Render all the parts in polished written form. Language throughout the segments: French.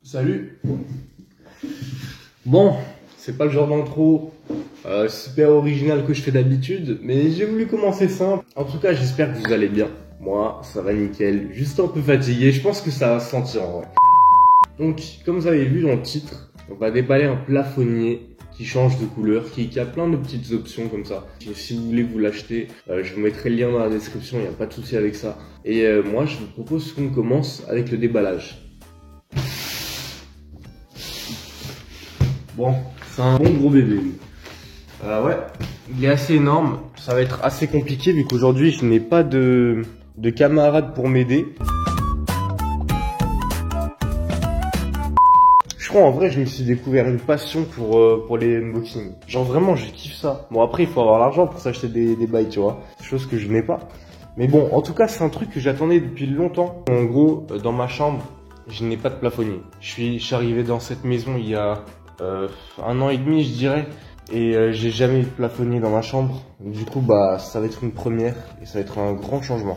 Salut. Bon, c'est pas le genre d'intro super original que je fais d'habitude, mais j'ai voulu commencer simple. En tout cas, j'espère que vous allez bien. Moi, ça va nickel. Juste un peu fatigué, je pense que ça va se sentir en vrai. Donc, comme vous avez vu dans le titre, on va déballer un plafonnier qui change de couleur, qui a plein de petites options comme ça. Si vous voulez vous l'acheter, je vous mettrai le lien dans la description, il n'y a pas de souci avec ça. Et moi, je vous propose qu'on commence avec le déballage. Bon, c'est un bon gros bébé. Ouais, il est assez énorme. Ça va être assez compliqué vu qu'aujourd'hui je n'ai pas de camarade pour m'aider. Je crois en vrai je me suis découvert une passion pour les unboxings. Genre vraiment je kiffe ça. Bon après il faut avoir l'argent pour s'acheter des bails, tu vois. Chose que je n'ai pas. Mais bon, en tout cas c'est un truc que j'attendais depuis longtemps. En gros, dans ma chambre, je n'ai pas de plafonnier. Je suis arrivé dans cette maison il y a 1 an et demi je dirais, et j'ai jamais eu de plafonnier dans ma chambre. Du coup bah ça va être une première et ça va être un grand changement.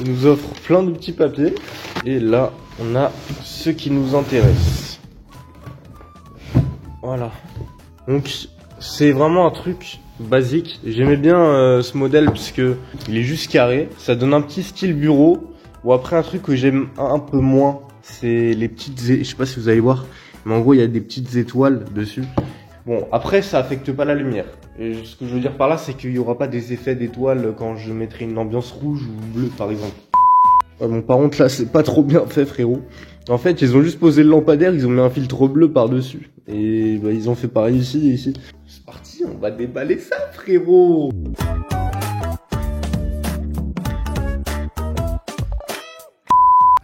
Il nous offre plein de petits papiers et là on a ce qui nous intéresse. Voilà, donc c'est vraiment un truc basique. J'aimais bien ce modèle puisque il est juste carré, ça donne un petit style bureau. Bon après un truc que j'aime un peu moins, c'est les petites, je sais pas si vous allez voir, mais en gros il y a des petites étoiles dessus. Bon après ça affecte pas la lumière. Et ce que je veux dire par là c'est qu'il y aura pas des effets d'étoiles quand je mettrai une ambiance rouge ou bleue par exemple. Ouais, bon par contre là c'est pas trop bien fait frérot. En fait ils ont juste posé le lampadaire, ils ont mis un filtre bleu par dessus. Et bah, ils ont fait pareil ici et ici. C'est parti, on va déballer ça frérot.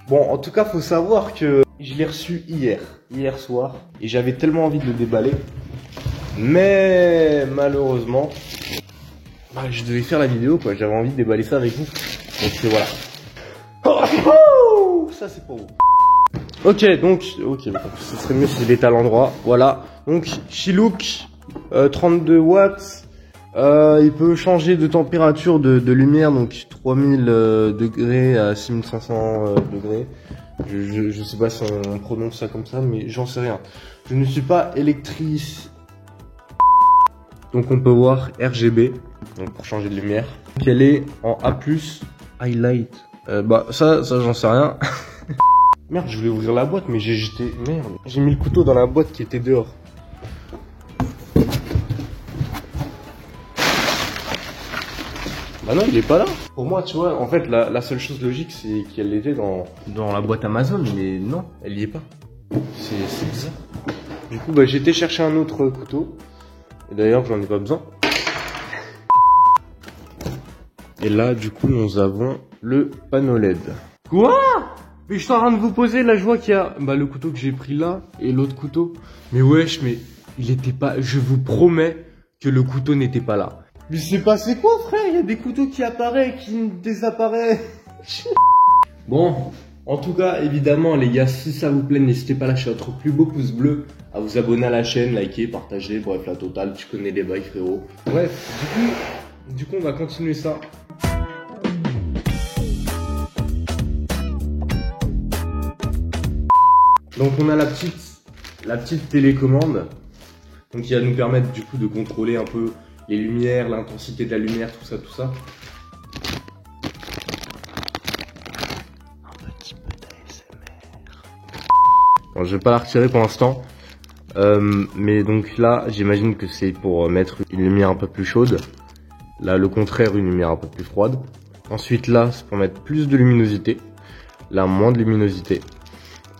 Bon, en tout cas, faut savoir que je l'ai reçu hier soir, et j'avais tellement envie de le déballer, mais malheureusement, bah, je devais faire la vidéo, quoi. J'avais envie de déballer ça avec vous, donc voilà. Oh, ça c'est pour vous. Ok, donc ce serait mieux s'il était à l'endroit. Voilà. Donc Chilook, 32 watts. Il peut changer de température de lumière, donc 3000 degrés à 6500 degrés. Je sais pas si on prononce ça comme ça, mais j'en sais rien. Je ne suis pas électrice. Donc on peut voir RGB, donc pour changer de lumière. Donc elle est en A+, highlight. Bah ça j'en sais rien. Merde, je voulais ouvrir la boîte, mais j'ai jeté. Merde, j'ai mis le couteau dans la boîte qui était dehors. Ah non, il est pas là. Pour moi, tu vois, en fait, la seule chose logique, c'est qu'elle était dans la boîte Amazon, mais non, elle y est pas. C'est bizarre. Du coup, bah, j'ai été chercher un autre couteau. Et d'ailleurs, j'en ai pas besoin. Et là, du coup, nous avons le panneau LED. Quoi? Mais je suis en train de vous poser, là, je vois qu'il y a bah, le couteau que j'ai pris là et l'autre couteau. Mais wesh, mais il était pas... Je vous promets que le couteau n'était pas là. Mais c'est passé quoi frère? Il y a des couteaux qui apparaissent, qui désapparaissent. Bon, en tout cas, évidemment les gars, si ça vous plaît, n'hésitez pas à lâcher votre plus beau pouce bleu, à vous abonner à la chaîne, liker, partager, bref la totale, tu connais les bails frérot. Bref, du coup on va continuer ça. Donc on a la petite télécommande, donc qui va nous permettre du coup de contrôler un peu les lumières, l'intensité de la lumière, tout ça. Un petit peu d'ASMR. Bon, je vais pas la retirer pour l'instant. Mais donc là, j'imagine que c'est pour mettre une lumière un peu plus chaude. Là, le contraire, une lumière un peu plus froide. Ensuite, là, c'est pour mettre plus de luminosité. Là, moins de luminosité.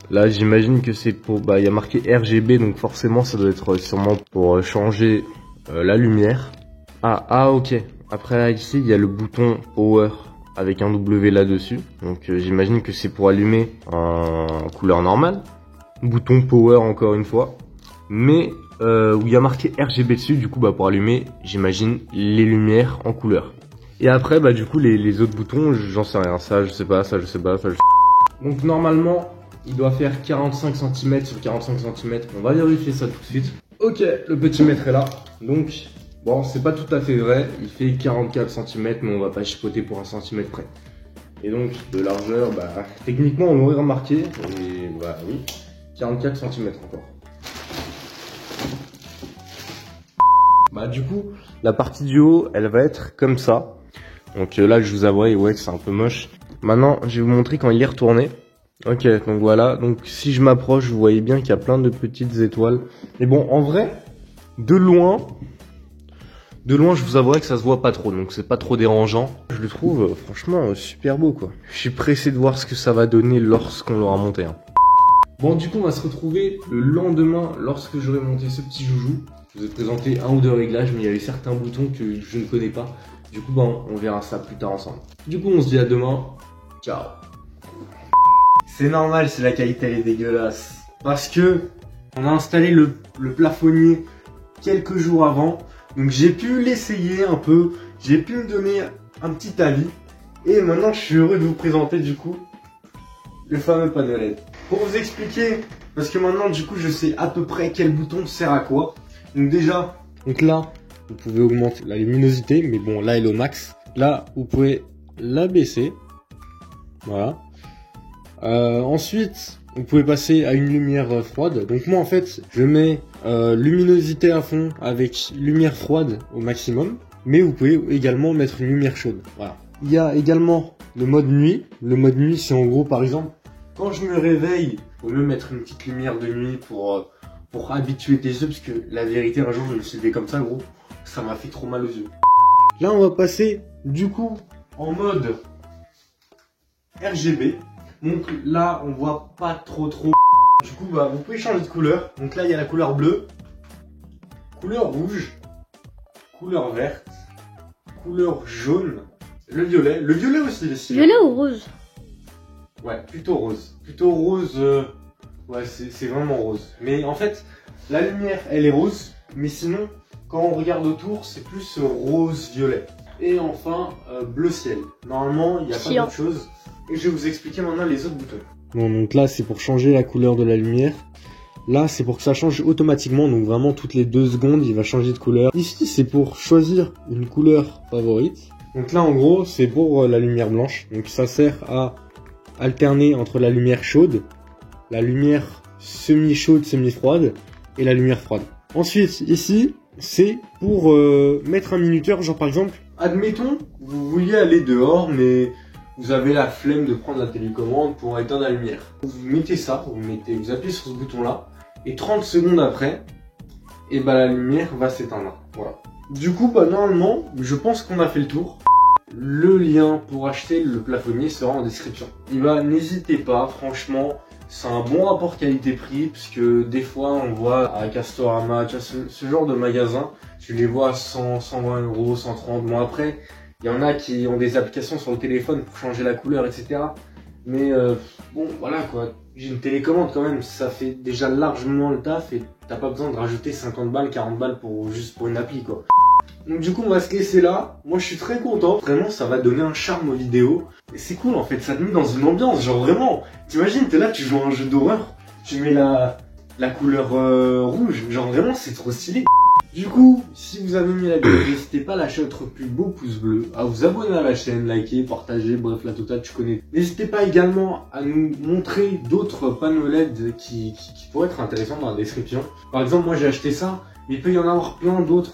Là, j'imagine que c'est pour... Bah, il y a marqué RGB, donc forcément, ça doit être sûrement pour changer la lumière. Ah ok. Après là ici il y a le bouton power avec un W là dessus. Donc j'imagine que c'est pour allumer en couleur normale. Bouton power encore une fois. Mais où il y a marqué RGB dessus, du coup bah pour allumer j'imagine les lumières en couleur. Et après bah du coup les autres boutons j'en sais rien. Ça je sais pas, ça je sais pas, ça je sais pas. Donc normalement il doit faire 45 cm sur 45 cm. On va vérifier ça tout de suite. Ok, le petit mètre est là. Donc bon, c'est pas tout à fait vrai, il fait 44 cm, mais on va pas chipoter pour 1 cm près. Et donc de largeur, bah techniquement on l'aurait remarqué, et bah oui, 44 cm encore. Bah du coup, la partie du haut, elle va être comme ça. Donc là je vous avouerai, ouais, c'est un peu moche. Maintenant, je vais vous montrer quand il est retourné. Ok, donc voilà, donc si je m'approche, vous voyez bien qu'il y a plein de petites étoiles. Mais bon, en vrai, de loin, je vous avouerai que ça se voit pas trop, donc c'est pas trop dérangeant. Je le trouve franchement super beau quoi. Je suis pressé de voir ce que ça va donner lorsqu'on l'aura monté. Hein. Bon, du coup, on va se retrouver le lendemain lorsque j'aurai monté ce petit joujou. Je vous ai présenté un ou deux réglages, mais il y avait certains boutons que je ne connais pas. Du coup, ben, on verra ça plus tard ensemble. Du coup, on se dit à demain. Ciao. C'est normal si la qualité elle est dégueulasse. Parce que on a installé le plafonnier quelques jours avant. Donc j'ai pu l'essayer un peu. J'ai pu me donner un petit avis. Et maintenant je suis heureux de vous présenter du coup le fameux panneau LED. Pour vous expliquer, parce que maintenant du coup je sais à peu près quel bouton sert à quoi. Donc déjà, donc là vous pouvez augmenter la luminosité. Mais bon là elle est au max. Là vous pouvez la baisser. Voilà. Ensuite, vous pouvez passer à une lumière froide. Donc moi en fait, je mets luminosité à fond avec lumière froide au maximum. Mais vous pouvez également mettre une lumière chaude. Voilà. Il y a également le mode nuit. Le mode nuit, c'est en gros par exemple, quand je me réveille, faut me mettre une petite lumière de nuit pour habituer tes yeux. Parce que la vérité, un jour je me suis levé comme ça gros, ça m'a fait trop mal aux yeux. Là on va passer du coup en mode RGB. Donc là, on voit pas trop. Du coup, bah, vous pouvez changer de couleur. Donc là, il y a la couleur bleue, couleur rouge, couleur verte, couleur jaune, le violet. Le violet aussi, les stylés. Violet ou rose? Ouais, plutôt rose. Plutôt rose, ouais, c'est vraiment rose. Mais en fait, la lumière, elle est rose. Mais sinon, quand on regarde autour, c'est plus rose-violet. Et enfin, bleu ciel. Normalement, il n'y a pas d'autre chose. Et je vais vous expliquer maintenant les autres boutons. Bon, donc là, c'est pour changer la couleur de la lumière. Là, c'est pour que ça change automatiquement. Donc vraiment, toutes les 2 secondes, il va changer de couleur. Ici, c'est pour choisir une couleur favorite. Donc là, en gros, c'est pour la lumière blanche. Donc ça sert à alterner entre la lumière chaude, la lumière semi-chaude, semi-froide et la lumière froide. Ensuite, ici, c'est pour mettre un minuteur. Genre, par exemple, admettons, vous vouliez aller dehors, mais vous avez la flemme de prendre la télécommande pour éteindre la lumière. Vous mettez ça, vous appuyez sur ce bouton là, et 30 secondes après, et bah la lumière va s'éteindre. Voilà. Du coup, bah normalement, je pense qu'on a fait le tour. Le lien pour acheter le plafonnier sera en description. Et bah n'hésitez pas, franchement, c'est un bon rapport qualité-prix, puisque des fois on voit à Castorama, ce genre de magasin, tu les vois à 100, 120 euros, 130. Bon après, il y en a qui ont des applications sur le téléphone pour changer la couleur, etc. Mais bon, voilà quoi. J'ai une télécommande quand même, ça fait déjà largement le taf et t'as pas besoin de rajouter 50 balles, 40 balles juste pour une appli quoi. Donc du coup, on va se laisser là. Moi, je suis très content. Vraiment, ça va donner un charme aux vidéos. Et c'est cool en fait, ça te met dans une ambiance. Genre vraiment, t'imagines, t'es là, tu joues à un jeu d'horreur, tu mets la couleur rouge. Genre vraiment, c'est trop stylé. Du coup, si vous avez aimé la vidéo, n'hésitez pas à lâcher votre plus beau pouce bleu, à vous abonner à la chaîne, liker, partager, bref la totale, tu connais. N'hésitez pas également à nous montrer d'autres panneaux LED qui pourraient être intéressants dans la description. Par exemple, moi j'ai acheté ça, mais il peut y en avoir plein d'autres.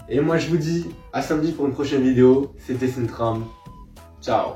Et moi je vous dis à samedi pour une prochaine vidéo, c'était Sintram, ciao.